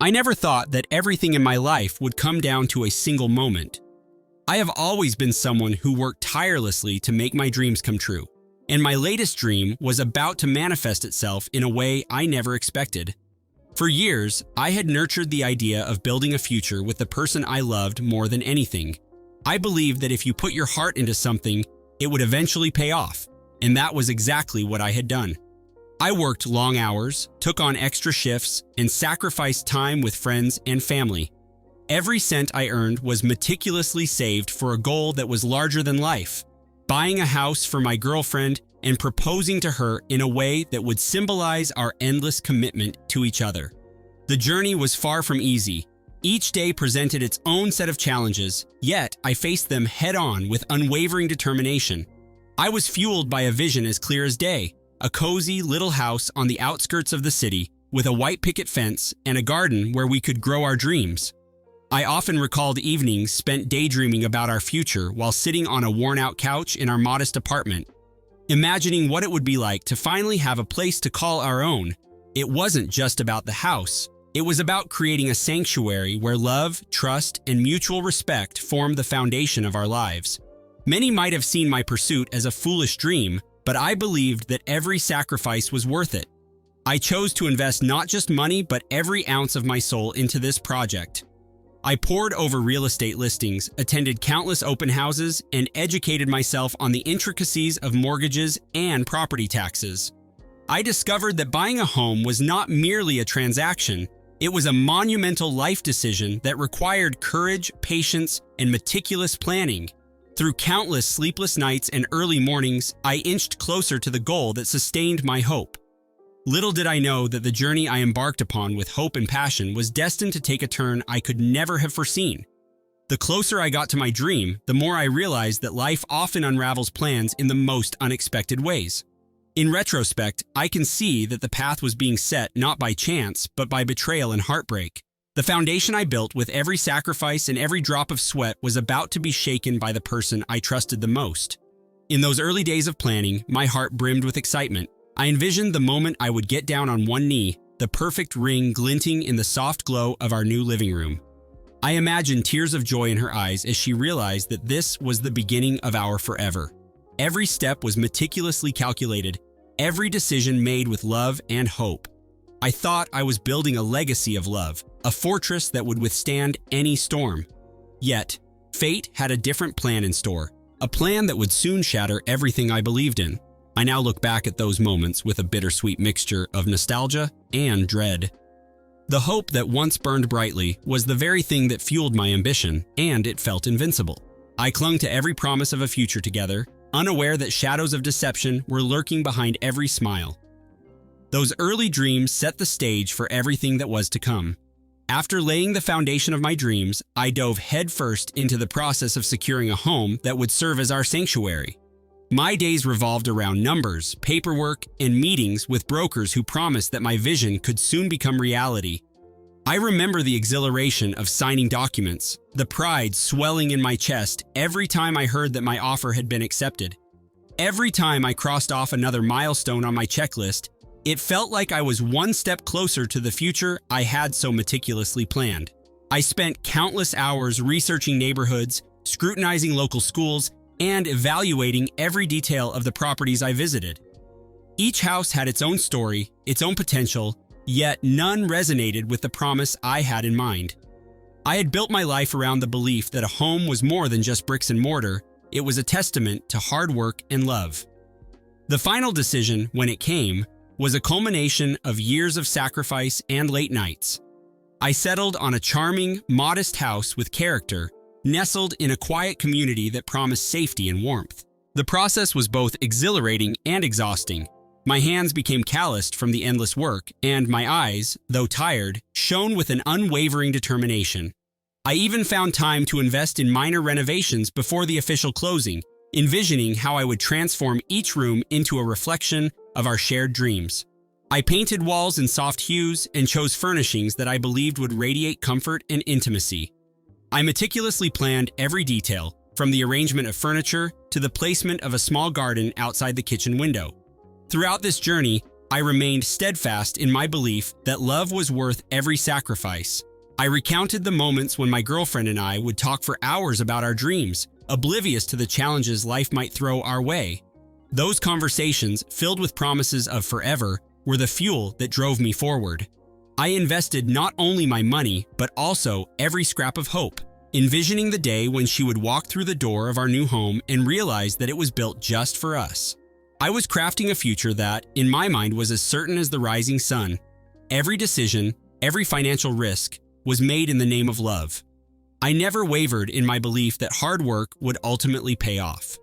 I never thought that everything in my life would come down to a single moment. I have always been someone who worked tirelessly to make my dreams come true, and my latest dream was about to manifest itself in a way I never expected. For years, I had nurtured the idea of building a future with the person I loved more than anything. I believed that if you put your heart into something, it would eventually pay off, and that was exactly what I had done. I worked long hours, took on extra shifts, and sacrificed time with friends and family. Every cent I earned was meticulously saved for a goal that was larger than life: buying a house for my girlfriend and proposing to her in a way that would symbolize our endless commitment to each other. The journey was far from easy. Each day presented its own set of challenges, yet I faced them head-on with unwavering determination. I was fueled by a vision as clear as day: a cozy little house on the outskirts of the city with a white picket fence and a garden where we could grow our dreams. I often recalled evenings spent daydreaming about our future while sitting on a worn-out couch in our modest apartment, imagining what it would be like to finally have a place to call our own. It wasn't just about the house. It was about creating a sanctuary where love, trust, and mutual respect formed the foundation of our lives. Many might have seen my pursuit as a foolish dream, but I believed that every sacrifice was worth it. I chose to invest not just money, but every ounce of my soul into this project. I pored over real estate listings, attended countless open houses, and educated myself on the intricacies of mortgages and property taxes. I discovered that buying a home was not merely a transaction. It was a monumental life decision that required courage, patience, and meticulous planning. Through countless sleepless nights and early mornings, I inched closer to the goal that sustained my hope. Little did I know that the journey I embarked upon with hope and passion was destined to take a turn I could never have foreseen. The closer I got to my dream, the more I realized that life often unravels plans in the most unexpected ways. In retrospect, I can see that the path was being set not by chance, but by betrayal and heartbreak. The foundation I built with every sacrifice and every drop of sweat was about to be shaken by the person I trusted the most. In those early days of planning, my heart brimmed with excitement. I envisioned the moment I would get down on one knee, the perfect ring glinting in the soft glow of our new living room. I imagined tears of joy in her eyes as she realized that this was the beginning of our forever. Every step was meticulously calculated, every decision made with love and hope. I thought I was building a legacy of love, a fortress that would withstand any storm. Yet, fate had a different plan in store, a plan that would soon shatter everything I believed in. I now look back at those moments with a bittersweet mixture of nostalgia and dread. The hope that once burned brightly was the very thing that fueled my ambition, and it felt invincible. I clung to every promise of a future together, unaware that shadows of deception were lurking behind every smile. Those early dreams set the stage for everything that was to come. After laying the foundation of my dreams, I dove headfirst into the process of securing a home that would serve as our sanctuary. My days revolved around numbers, paperwork, and meetings with brokers who promised that my vision could soon become reality. I remember the exhilaration of signing documents, the pride swelling in my chest every time I heard that my offer had been accepted. Every time I crossed off another milestone on my checklist, it felt like I was one step closer to the future I had so meticulously planned. I spent countless hours researching neighborhoods, scrutinizing local schools, and evaluating every detail of the properties I visited. Each house had its own story, its own potential, yet none resonated with the promise I had in mind. I had built my life around the belief that a home was more than just bricks and mortar. It was a testament to hard work and love. The final decision, when it came, was a culmination of years of sacrifice and late nights. I settled on a charming, modest house with character, nestled in a quiet community that promised safety and warmth. The process was both exhilarating and exhausting. My hands became calloused from the endless work, and my eyes, though tired, shone with an unwavering determination. I even found time to invest in minor renovations before the official closing, envisioning how I would transform each room into a reflection of our shared dreams. I painted walls in soft hues and chose furnishings that I believed would radiate comfort and intimacy. I meticulously planned every detail, from the arrangement of furniture to the placement of a small garden outside the kitchen window. Throughout this journey, I remained steadfast in my belief that love was worth every sacrifice. I recounted the moments when my girlfriend and I would talk for hours about our dreams, oblivious to the challenges life might throw our way. Those conversations, filled with promises of forever, were the fuel that drove me forward. I invested not only my money, but also every scrap of hope, envisioning the day when she would walk through the door of our new home and realize that it was built just for us. I was crafting a future that, in my mind, was as certain as the rising sun. Every decision, every financial risk, was made in the name of love. I never wavered in my belief that hard work would ultimately pay off.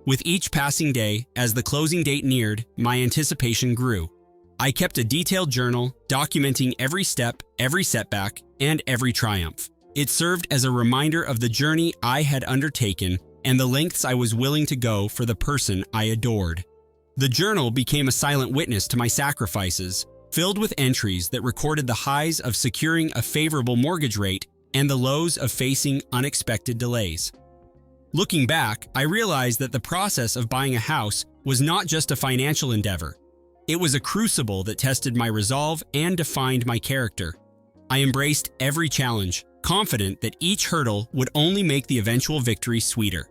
With each passing day, as the closing date neared, my anticipation grew. I kept a detailed journal, documenting every step, every setback, and every triumph. It served as a reminder of the journey I had undertaken and the lengths I was willing to go for the person I adored. The journal became a silent witness to my sacrifices, filled with entries that recorded the highs of securing a favorable mortgage rate and the lows of facing unexpected delays. Looking back, I realized that the process of buying a house was not just a financial endeavor. It was a crucible that tested my resolve and defined my character. I embraced every challenge, confident that each hurdle would only make the eventual victory sweeter.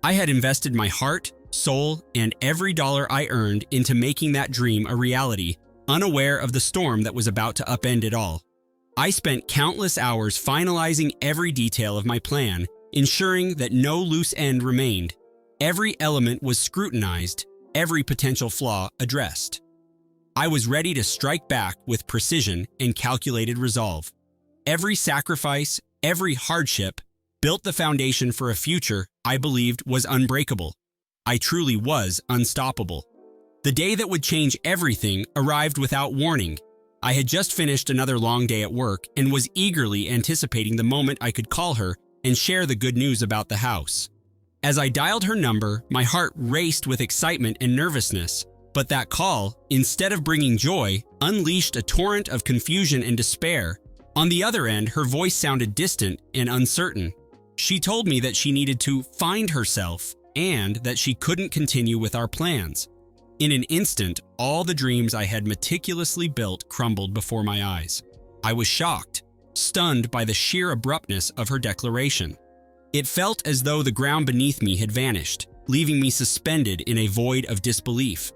I had invested my heart, soul, and every dollar I earned into making that dream a reality, unaware of the storm that was about to upend it all. I spent countless hours finalizing every detail of my plan, ensuring that no loose end remained. Every element was scrutinized, every potential flaw addressed. I was ready to strike back with precision and calculated resolve. Every sacrifice, every hardship, built the foundation for a future I believed was unbreakable. I truly was unstoppable. The day that would change everything arrived without warning. I had just finished another long day at work and was eagerly anticipating the moment I could call her and share the good news about the house. As I dialed her number, my heart raced with excitement and nervousness. But that call, instead of bringing joy, unleashed a torrent of confusion and despair. On the other end, her voice sounded distant and uncertain. She told me that she needed to find herself and that she couldn't continue with our plans. In an instant, all the dreams I had meticulously built crumbled before my eyes. I was shocked, stunned by the sheer abruptness of her declaration. It felt as though the ground beneath me had vanished, leaving me suspended in a void of disbelief.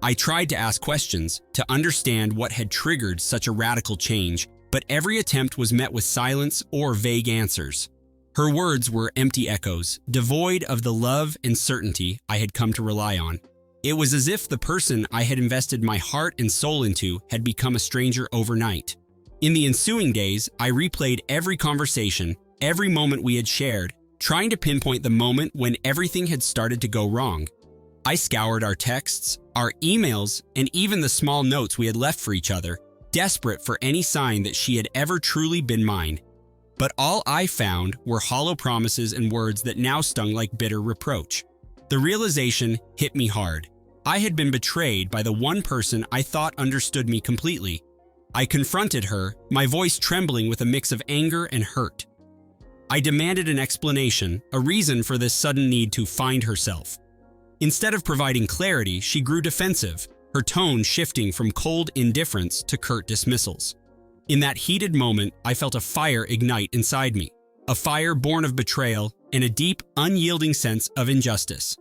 I tried to ask questions, to understand what had triggered such a radical change, but every attempt was met with silence or vague answers. Her words were empty echoes, devoid of the love and certainty I had come to rely on. It was as if the person I had invested my heart and soul into had become a stranger overnight. In the ensuing days, I replayed every conversation, every moment we had shared, trying to pinpoint the moment when everything had started to go wrong. I scoured our texts, our emails, and even the small notes we had left for each other, desperate for any sign that she had ever truly been mine. But all I found were hollow promises and words that now stung like bitter reproach. The realization hit me hard. I had been betrayed by the one person I thought understood me completely. I confronted her, my voice trembling with a mix of anger and hurt. I demanded an explanation, a reason for this sudden need to find herself. Instead of providing clarity, she grew defensive, her tone shifting from cold indifference to curt dismissals. In that heated moment, I felt a fire ignite inside me, a fire born of betrayal and a deep, unyielding sense of injustice.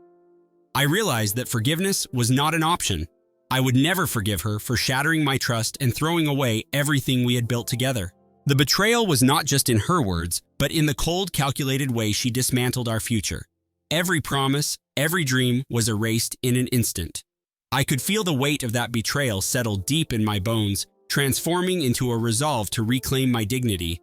I realized that forgiveness was not an option. I would never forgive her for shattering my trust and throwing away everything we had built together. The betrayal was not just in her words, but in the cold, calculated way she dismantled our future. Every promise, every dream was erased in an instant. I could feel the weight of that betrayal settle deep in my bones, transforming into a resolve to reclaim my dignity.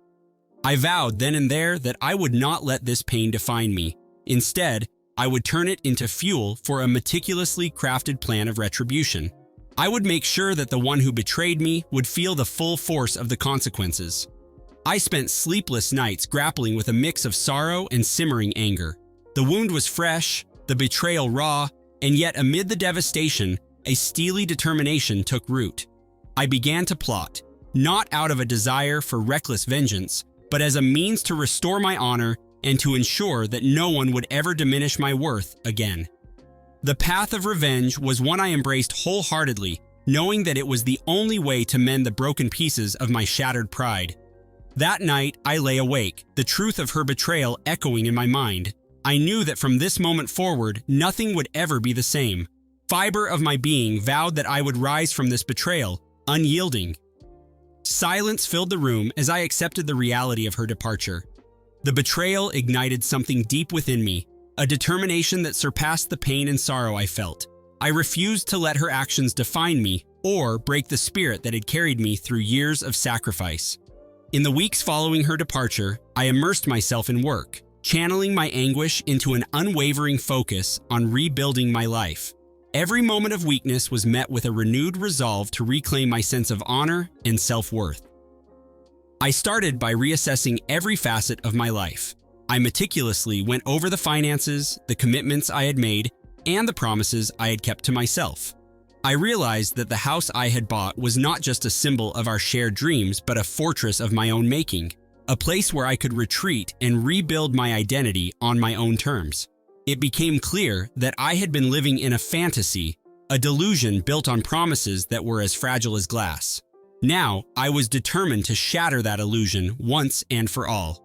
I vowed then and there that I would not let this pain define me. Instead, I would turn it into fuel for a meticulously crafted plan of retribution. I would make sure that the one who betrayed me would feel the full force of the consequences. I spent sleepless nights grappling with a mix of sorrow and simmering anger. The wound was fresh, the betrayal raw, and yet amid the devastation, a steely determination took root. I began to plot, not out of a desire for reckless vengeance, but as a means to restore my honor and to ensure that no one would ever diminish my worth again. The path of revenge was one I embraced wholeheartedly, knowing that it was the only way to mend the broken pieces of my shattered pride. That night, I lay awake, the truth of her betrayal echoing in my mind. I knew that from this moment forward, nothing would ever be the same. Fiber of my being vowed that I would rise from this betrayal, unyielding. Silence filled the room as I accepted the reality of her departure. The betrayal ignited something deep within me, a determination that surpassed the pain and sorrow I felt. I refused to let her actions define me or break the spirit that had carried me through years of sacrifice. In the weeks following her departure, I immersed myself in work, channeling my anguish into an unwavering focus on rebuilding my life. Every moment of weakness was met with a renewed resolve to reclaim my sense of honor and self-worth. I started by reassessing every facet of my life. I meticulously went over the finances, the commitments I had made, and the promises I had kept to myself. I realized that the house I had bought was not just a symbol of our shared dreams, but a fortress of my own making, a place where I could retreat and rebuild my identity on my own terms. It became clear that I had been living in a fantasy, a delusion built on promises that were as fragile as glass. Now, I was determined to shatter that illusion once and for all.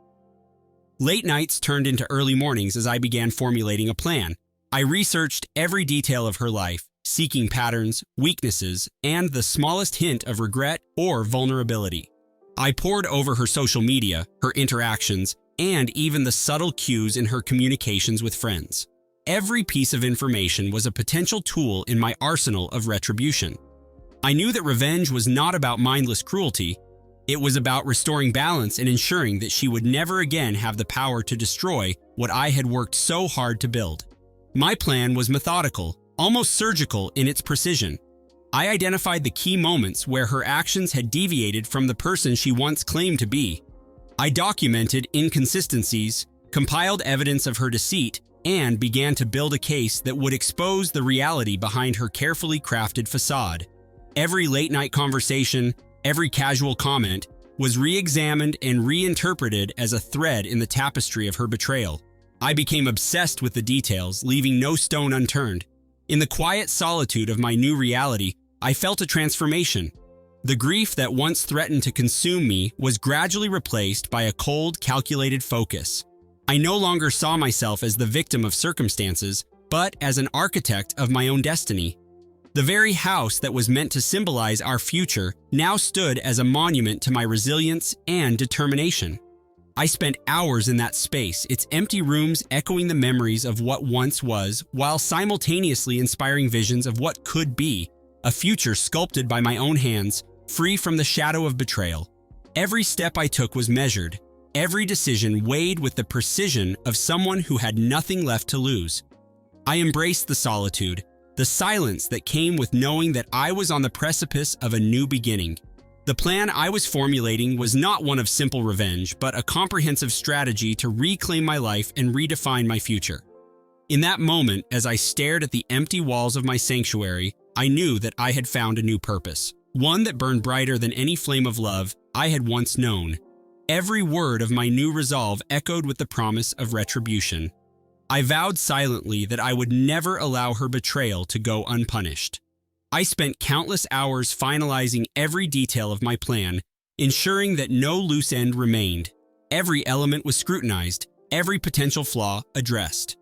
Late nights turned into early mornings as I began formulating a plan. I researched every detail of her life, seeking patterns, weaknesses, and the smallest hint of regret or vulnerability. I pored over her social media, her interactions, and even the subtle cues in her communications with friends. Every piece of information was a potential tool in my arsenal of retribution. I knew that revenge was not about mindless cruelty. It was about restoring balance and ensuring that she would never again have the power to destroy what I had worked so hard to build. My plan was methodical, almost surgical in its precision. I identified the key moments where her actions had deviated from the person she once claimed to be. I documented inconsistencies, compiled evidence of her deceit, and began to build a case that would expose the reality behind her carefully crafted facade. Every late-night conversation, every casual comment, was re-examined and reinterpreted as a thread in the tapestry of her betrayal. I became obsessed with the details, leaving no stone unturned. In the quiet solitude of my new reality, I felt a transformation. The grief that once threatened to consume me was gradually replaced by a cold, calculated focus. I no longer saw myself as the victim of circumstances, but as an architect of my own destiny. The very house that was meant to symbolize our future now stood as a monument to my resilience and determination. I spent hours in that space, its empty rooms echoing the memories of what once was, while simultaneously inspiring visions of what could be, a future sculpted by my own hands, free from the shadow of betrayal. Every step I took was measured, every decision weighed with the precision of someone who had nothing left to lose. I embraced the solitude, the silence that came with knowing that I was on the precipice of a new beginning. The plan I was formulating was not one of simple revenge, but a comprehensive strategy to reclaim my life and redefine my future. In that moment, as I stared at the empty walls of my sanctuary, I knew that I had found a new purpose, one that burned brighter than any flame of love I had once known. Every word of my new resolve echoed with the promise of retribution. I vowed silently that I would never allow her betrayal to go unpunished. I spent countless hours finalizing every detail of my plan, ensuring that no loose end remained. Every element was scrutinized, every potential flaw addressed.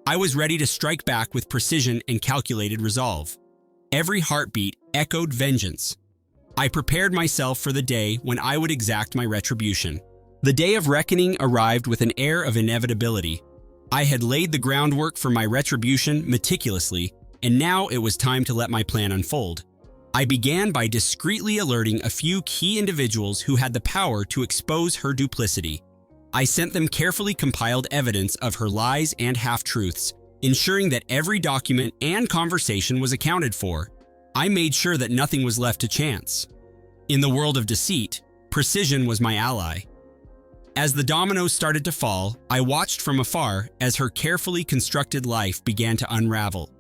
I was ready to strike back with precision and calculated resolve. Every heartbeat echoed vengeance. I prepared myself for the day when I would exact my retribution. The day of reckoning arrived with an air of inevitability. I had laid the groundwork for my retribution meticulously, and now it was time to let my plan unfold. I began by discreetly alerting a few key individuals who had the power to expose her duplicity. I sent them carefully compiled evidence of her lies and half-truths, ensuring that every document and conversation was accounted for. I made sure that nothing was left to chance. In the world of deceit, precision was my ally. As the dominoes started to fall, I watched from afar as her carefully constructed life began to unravel.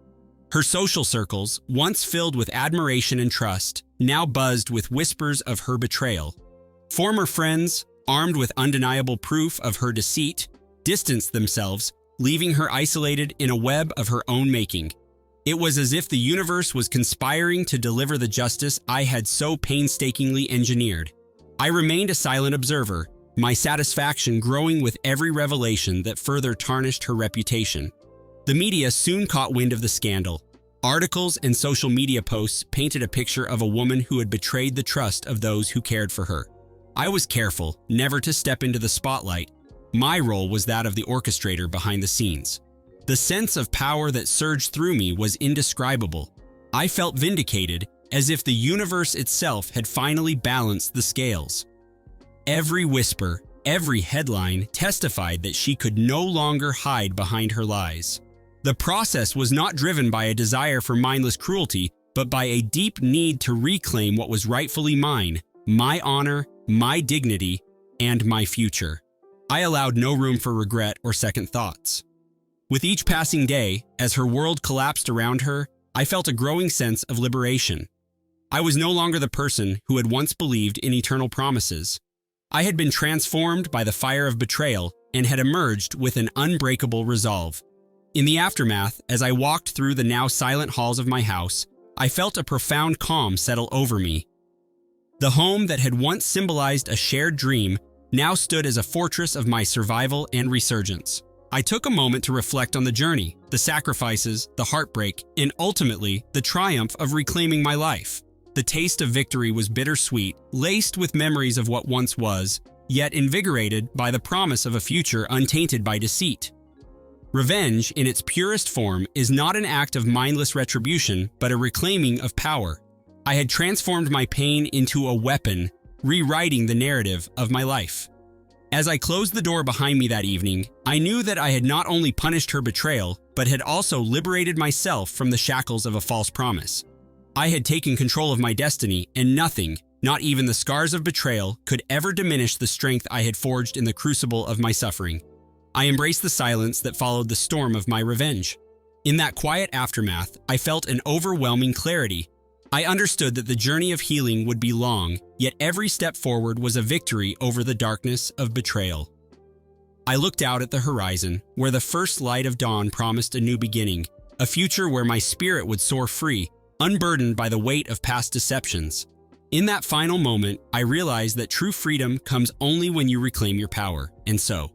Her social circles, once filled with admiration and trust, now buzzed with whispers of her betrayal. Former friends, armed with undeniable proof of her deceit, distanced themselves, leaving her isolated in a web of her own making. It was as if the universe was conspiring to deliver the justice I had so painstakingly engineered. I remained a silent observer, my satisfaction growing with every revelation that further tarnished her reputation. The media soon caught wind of the scandal. Articles and social media posts painted a picture of a woman who had betrayed the trust of those who cared for her. I was careful never to step into the spotlight. My role was that of the orchestrator behind the scenes. The sense of power that surged through me was indescribable. I felt vindicated, as if the universe itself had finally balanced the scales. Every whisper, every headline testified that she could no longer hide behind her lies. The process was not driven by a desire for mindless cruelty, but by a deep need to reclaim what was rightfully mine, my honor, my dignity, and my future. I allowed no room for regret or second thoughts. With each passing day, as her world collapsed around her, I felt a growing sense of liberation. I was no longer the person who had once believed in eternal promises. I had been transformed by the fire of betrayal and had emerged with an unbreakable resolve. In the aftermath, as I walked through the now silent halls of my house, I felt a profound calm settle over me. The home that had once symbolized a shared dream now stood as a fortress of my survival and resurgence. I took a moment to reflect on the journey, the sacrifices, the heartbreak, and ultimately, the triumph of reclaiming my life. The taste of victory was bittersweet, laced with memories of what once was, yet invigorated by the promise of a future untainted by deceit. Revenge, in its purest form, is not an act of mindless retribution, but a reclaiming of power. I had transformed my pain into a weapon, rewriting the narrative of my life. As I closed the door behind me that evening, I knew that I had not only punished her betrayal, but had also liberated myself from the shackles of a false promise. I had taken control of my destiny, and nothing, not even the scars of betrayal, could ever diminish the strength I had forged in the crucible of my suffering. I embraced the silence that followed the storm of my revenge. In that quiet aftermath, I felt an overwhelming clarity. I understood that the journey of healing would be long, yet every step forward was a victory over the darkness of betrayal. I looked out at the horizon, where the first light of dawn promised a new beginning, a future where my spirit would soar free, unburdened by the weight of past deceptions. In that final moment, I realized that true freedom comes only when you reclaim your power, and so,